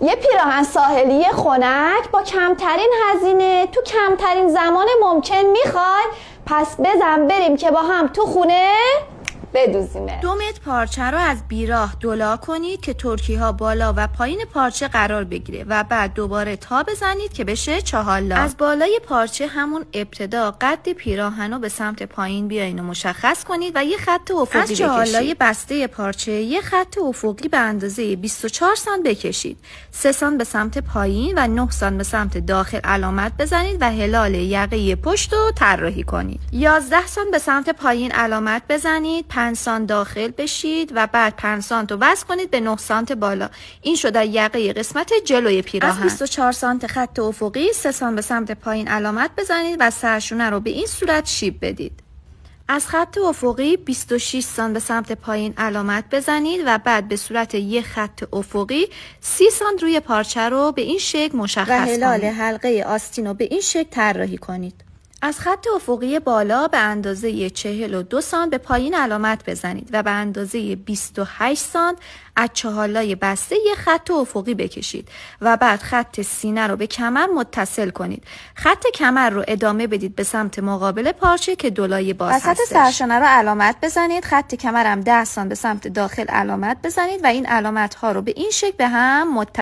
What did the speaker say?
یه پیراهن ساحلی خنک با کمترین هزینه تو کمترین زمان ممکن میخوای؟ پس بزن بریم که با هم تو خونه بدوزیمه. 2 متر پارچه رو از بیراه دولا کنید که ترکی ها بالا و پایین پارچه قرار بگیره و بعد دوباره تا بزنید که بشه 4 لا. از بالای پارچه همون ابتدا قد پیراهن رو به سمت پایین بیاین و مشخص کنید و یه خط افقی بکشید. از 4 لای بسته پارچه یه خط افقی به اندازه 24 سانت بکشید. 3 سانت به سمت پایین و 9 سانت به سمت داخل علامت بزنید و هلال یقه پشت رو طراحی کنید. 11 سانت به سمت پایین علامت بزنید، 5 سانت داخل بشید و بعد 5 سانت رو وصل کنید به 9 سانت بالا. این شده یقه قسمت جلوی پیراهن. از 24 سانت خط افقی 3 سانت به سمت پایین علامت بزنید و سرشونه رو به این صورت شیب بدید. از خط افقی 26 سانت به سمت پایین علامت بزنید و بعد به صورت یک خط افقی 30 سانت روی پارچه رو به این شکل مشخص کنید و هلال حلقه آستین رو به این شکل طراحی کنید. از خط افقی بالا به اندازه 42 سانت به پایین علامت بزنید و به اندازه 28 سانت از 4 لای بسته یک خط افقی بکشید و بعد خط سینه رو به کمر متصل کنید. خط کمر رو ادامه بدید به سمت مقابل پارچه که دولای باز هستش. وسط سرشانه رو علامت بزنید. خط کمر هم 10 سانت به سمت داخل علامت بزنید و این علامت ها رو به این شکل به هم متصل